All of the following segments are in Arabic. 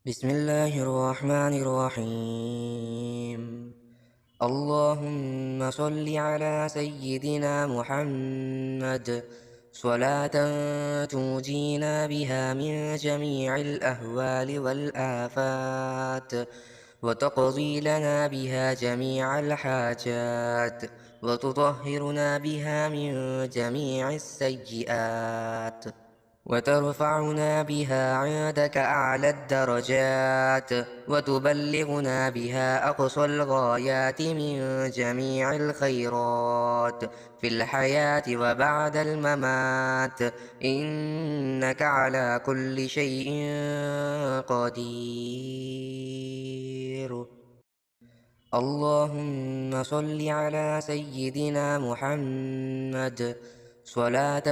بسم الله الرحمن الرحيم. اللهم صل على سيدنا محمد صلاة تنجينا بها من جميع الأهوال والآفات، وتقضي لنا بها جميع الحاجات، وتطهرنا بها من جميع السيئات، وترفعنا بها عندك أعلى الدرجات، وتبلغنا بها أقصى الغايات من جميع الخيرات في الحياة وبعد الممات، إنك على كل شيء قدير. اللهم صل على سيدنا محمد صلاة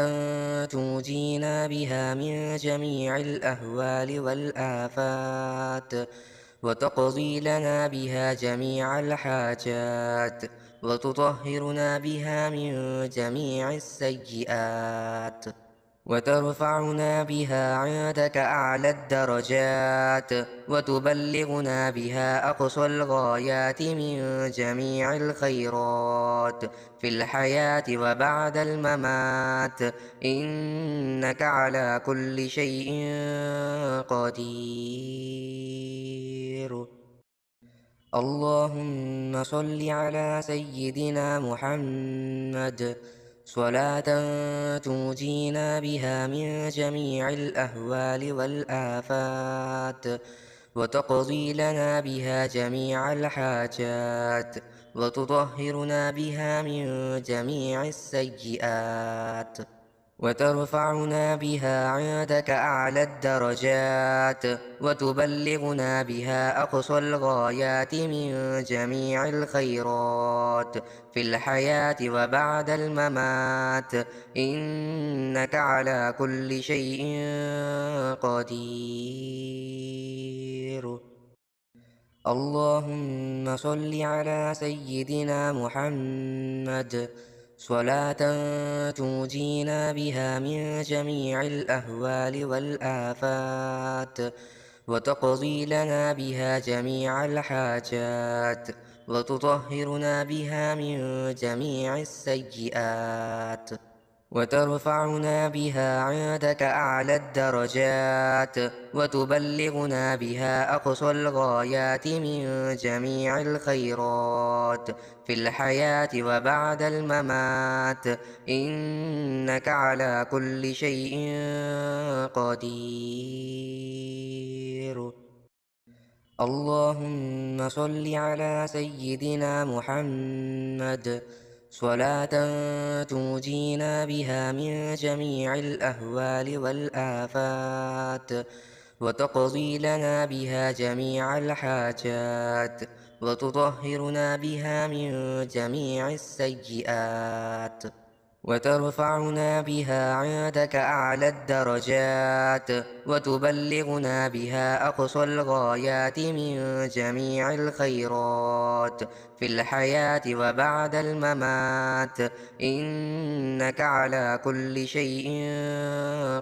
تنجينا بها من جميع الأهوال والآفات، وتقضي لنا بها جميع الحاجات، وتطهرنا بها من جميع السيئات، وترفعنا بها عندك أعلى الدرجات، وتبلغنا بها أقصى الغايات من جميع الخيرات في الحياة وبعد الممات، إنك على كل شيء قدير. اللهم صل على سيدنا محمد صلاة تنجينا بها من جميع الأهوال والآفات، وتقضي لنا بها جميع الحاجات، وتطهرنا بها من جميع السيئات، وترفعنا بها عندك أعلى الدرجات، وتبلغنا بها أقصى الغايات من جميع الخيرات في الحياة وبعد الممات، إنك على كل شيء قدير. اللهم صل على سيدنا محمد صلاة تنجينا بها من جميع الأهوال والآفات، وتقضي لنا بها جميع الحاجات، وتطهرنا بها من جميع السيئات، وترفعنا بها عندك أعلى الدرجات، وتبلغنا بها أقصى الغايات من جميع الخيرات في الحياة وبعد الممات، إنك على كل شيء قدير. اللهم صل على سيدنا محمد صلاة تنجينا بها من جميع الأهوال والآفات، وتقضي لنا بها جميع الحاجات، وتطهرنا بها من جميع السيئات، وترفعنا بها عندك أعلى الدرجات، وتبلغنا بها أقصى الغايات من جميع الخيرات في الحياة وبعد الممات، إنك على كل شيء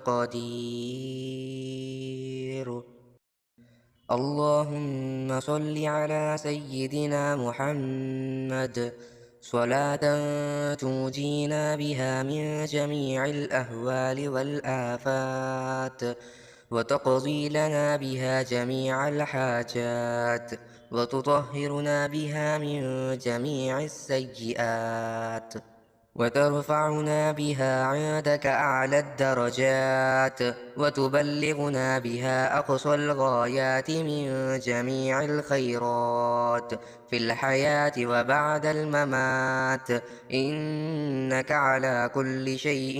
قدير. اللهم صل على سيدنا محمد صلاة تنجينا بها من جميع الأهوال والآفات، وتقضي لنا بها جميع الحاجات، وتطهرنا بها من جميع السيئات، وترفعنا بها عندك أعلى الدرجات، وتبلغنا بها أقصى الغايات من جميع الخيرات في الحياة وبعد الممات، إنك على كل شيء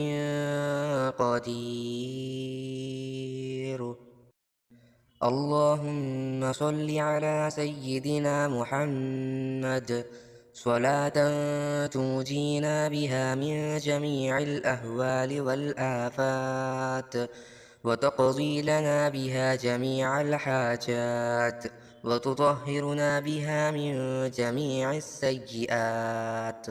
قدير. اللهم صل على سيدنا محمد صلاة تنجينا بها من جميع الأهوال والآفات، وتقضي لنا بها جميع الحاجات، وتطهرنا بها من جميع السيئات،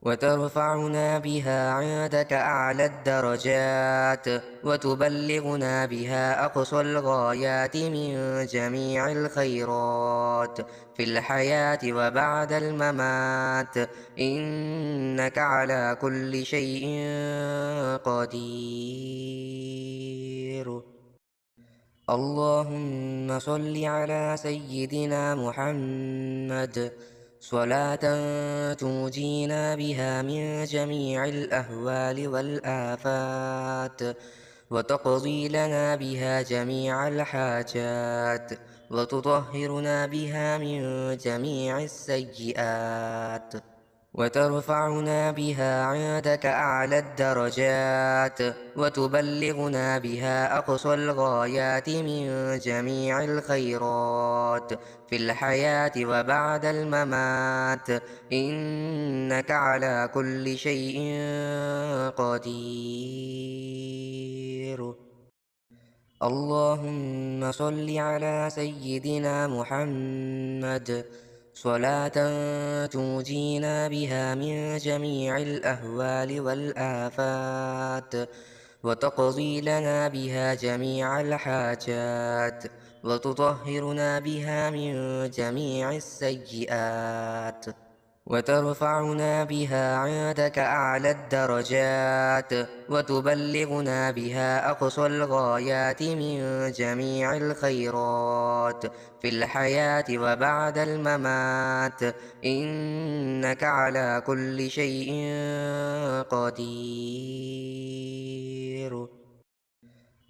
وترفعنا بها عندك أعلى الدرجات وتبلغنا بها أقصى الغايات من جميع الخيرات في الحياة وبعد الممات، إنك على كل شيء قدير. اللهم صل على سيدنا محمد صلاة تنجينا بها من جميع الأهوال والآفات، وتقضي لنا بها جميع الحاجات، وتطهرنا بها من جميع السيئات، وترفعنا بها عندك أعلى الدرجات وتبلغنا بها أقصى الغايات من جميع الخيرات في الحياة وبعد الممات، إنك على كل شيء قدير. اللهم صل على سيدنا محمد صلاة تنجينا بها من جميع الأهوال والآفات، وتقضي لنا بها جميع الحاجات، وتطهرنا بها من جميع السيئات، وترفعنا بها عندك أعلى الدرجات وتبلغنا بها أقصى الغايات من جميع الخيرات في الحياة وبعد الممات، إنك على كل شيء قدير.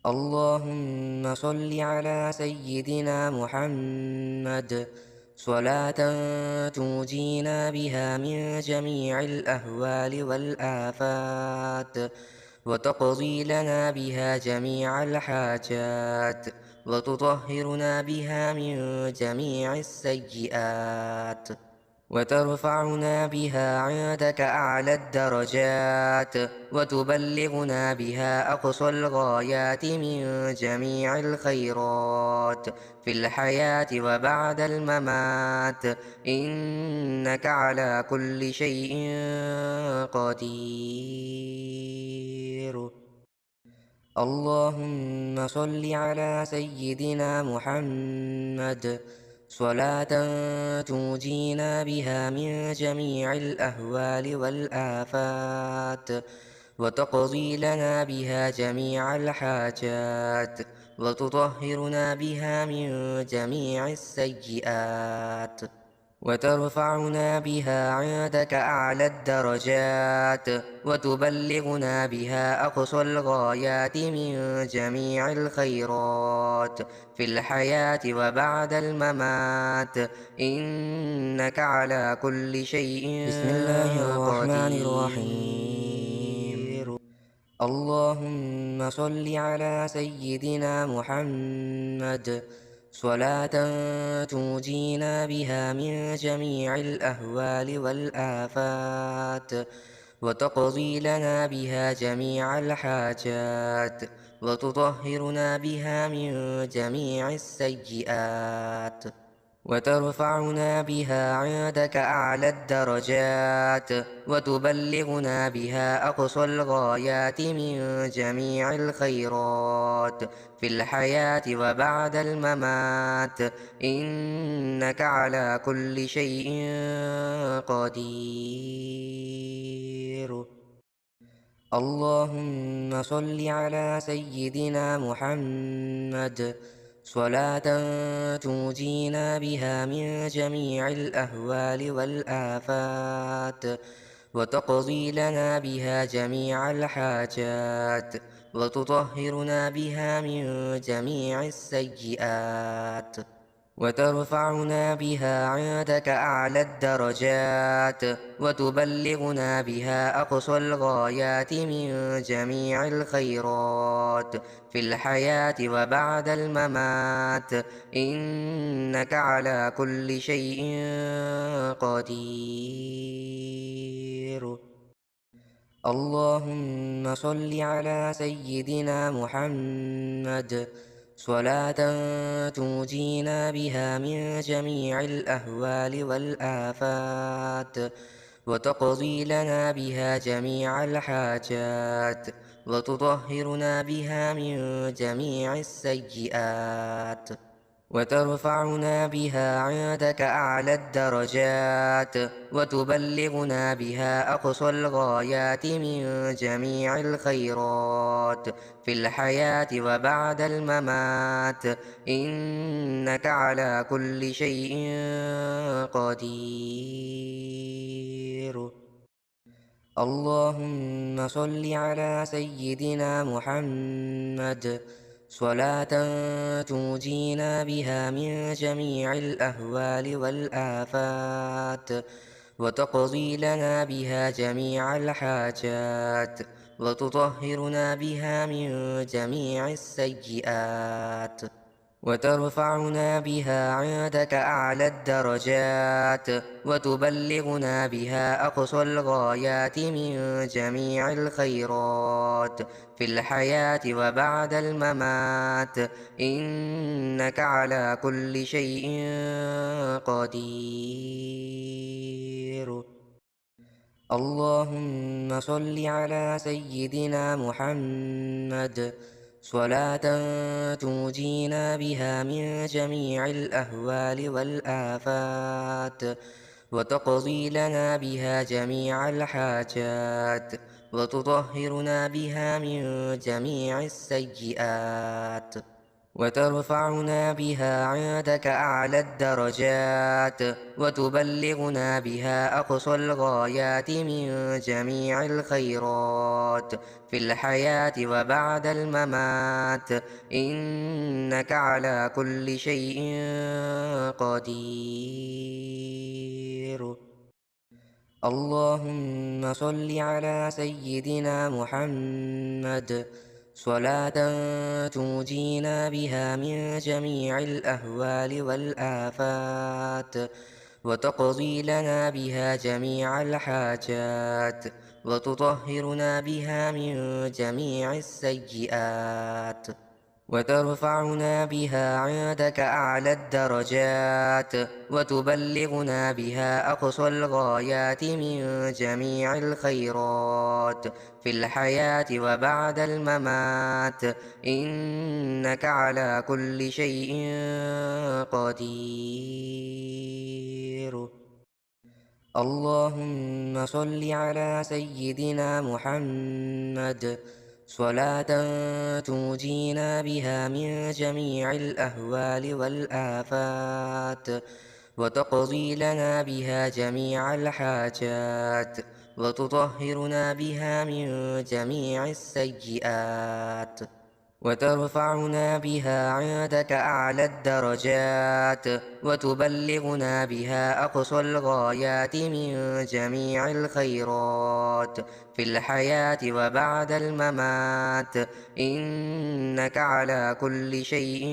اللهم صل على سيدنا محمد صلاة تنجينا بها من جميع الأهوال والآفات، وتقضي لنا بها جميع الحاجات، وتطهرنا بها من جميع السيئات، وترفعنا بها عندك أعلى الدرجات وتبلغنا بها أقصى الغايات من جميع الخيرات في الحياة وبعد الممات، إنك على كل شيء قدير. اللهم صل على سيدنا محمد صلاة تنجينا بها من جميع الأهوال والآفات، وتقضي لنا بها جميع الحاجات، وتطهرنا بها من جميع السيئات، وترفعنا بها عندك أعلى الدرجات وتبلغنا بها أقصى الغايات من جميع الخيرات في الحياة وبعد الممات، إنك على كل شيء بسم الله الرحمن قدير. الرحيم. اللهم صل على سيدنا محمد صلاة تنجينا بها من جميع الأهوال والآفات، وتقضي لنا بها جميع الحاجات، وتطهرنا بها من جميع السيئات، وترفعنا بها عندك أعلى الدرجات وتبلغنا بها أقصى الغايات من جميع الخيرات في الحياة وبعد الممات، إنك على كل شيء قدير. اللهم صل على سيدنا محمد صلاة تنجينا بها من جميع الأهوال والآفات، وتقضي لنا بها جميع الحاجات، وتطهرنا بها من جميع السيئات، وترفعنا بها عندك أعلى الدرجات وتبلغنا بها أقصى الغايات من جميع الخيرات في الحياة وبعد الممات، إنك على كل شيء قدير. اللهم صل على سيدنا محمد صلاة تنجينا بها من جميع الأهوال والآفات، وتقضي لنا بها جميع الحاجات وتطهرنا بها من جميع السيئات وترفعنا بها عندك أعلى الدرجات وتبلغنا بها أقصى الغايات من جميع الخيرات في الحياة وبعد الممات إنك على كل شيء قدير. اللهم صل على سيدنا محمد صلاة تنجينا بها من جميع الأهوال والآفات وتقضي لنا بها جميع الحاجات وتطهرنا بها من جميع السيئات وترفعنا بها عندك أعلى الدرجات وتبلغنا بها أقصى الغايات من جميع الخيرات في الحياة وبعد الممات إنك على كل شيء قدير. اللهم صل على سيدنا محمد صلاة تنجينا بها من جميع الأهوال والآفات وتقضي لنا بها جميع الحاجات وتطهرنا بها من جميع السيئات وترفعنا بها عندك أعلى الدرجات وتبلغنا بها أقصى الغايات من جميع الخيرات في الحياة وبعد الممات إنك على كل شيء قدير. اللهم صل على سيدنا محمد صلاة تنجينا بها من جميع الأهوال والآفات وتقضي لنا بها جميع الحاجات وتطهرنا بها من جميع السيئات وترفعنا بها عندك أعلى الدرجات وتبلغنا بها أقصى الغايات من جميع الخيرات في الحياة وبعد الممات إنك على كل شيء قدير. اللهم صل على سيدنا محمد صلاة تنجينا بها من جميع الأهوال والآفات وتقضي لنا بها جميع الحاجات وتطهرنا بها من جميع السيئات وترفعنا بها عندك أعلى الدرجات وتبلغنا بها أقصى الغايات من جميع الخيرات في الحياة وبعد الممات إنك على كل شيء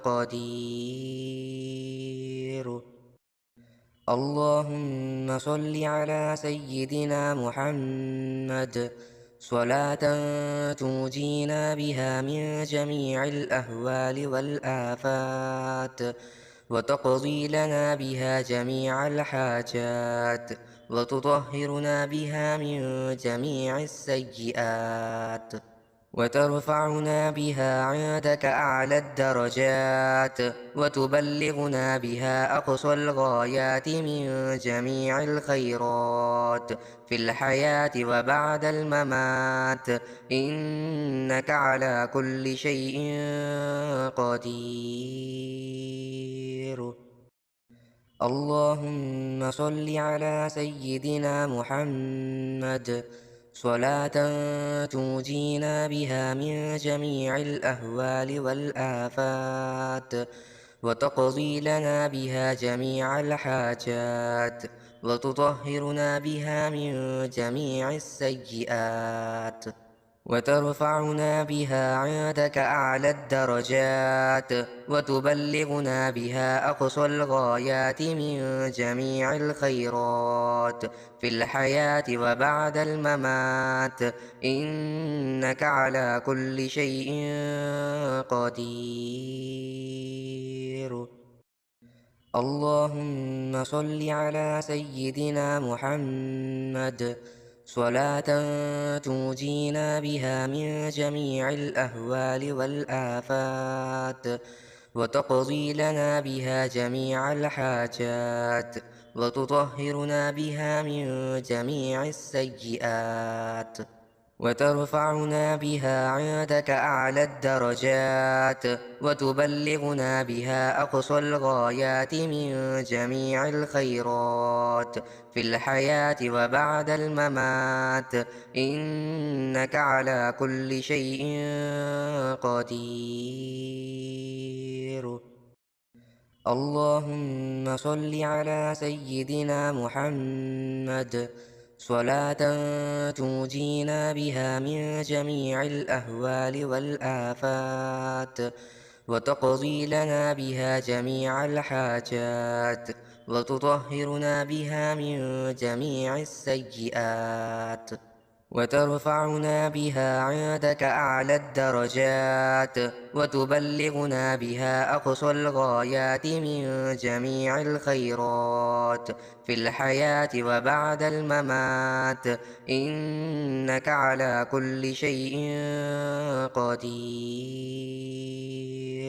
قدير. اللهم صل على سيدنا محمد صلاة تنجينا بها من جميع الأهوال والآفات وتقضي لنا بها جميع الحاجات وتطهرنا بها من جميع السيئات وترفعنا بها عندك أعلى الدرجات وتبلغنا بها أقصى الغايات من جميع الخيرات في الحياة وبعد الممات إنك على كل شيء قدير. اللهم صل على سيدنا محمد صلاة تنجينا بها من جميع الأهوال والآفات وتقضي لنا بها جميع الحاجات وتطهرنا بها من جميع السيئات وترفعنا بها عندك أعلى الدرجات وتبلغنا بها أقصى الغايات من جميع الخيرات في الحياة وبعد الممات إنك على كل شيء قدير. اللهم صل على سيدنا محمد صلاة تنجينا بها من جميع الأهوال والآفات، وتقضي لنا بها جميع الحاجات، وتطهرنا بها من جميع السيئات، وترفعنا بها عندك أعلى الدرجات، وتبلغنا بها أقصى الغايات من جميع الخيرات في الحياة وبعد الممات، إنك على كل شيء قدير. اللهم صل على سيدنا محمد صلاة تنجينا بها من جميع الأهوال والآفات، وتقضي لنا بها جميع الحاجات، وتطهرنا بها من جميع السيئات، وترفعنا بها عندك أعلى الدرجات، وتبلغنا بها أقصى الغايات من جميع الخيرات في الحياة وبعد الممات، إنك على كل شيء قدير.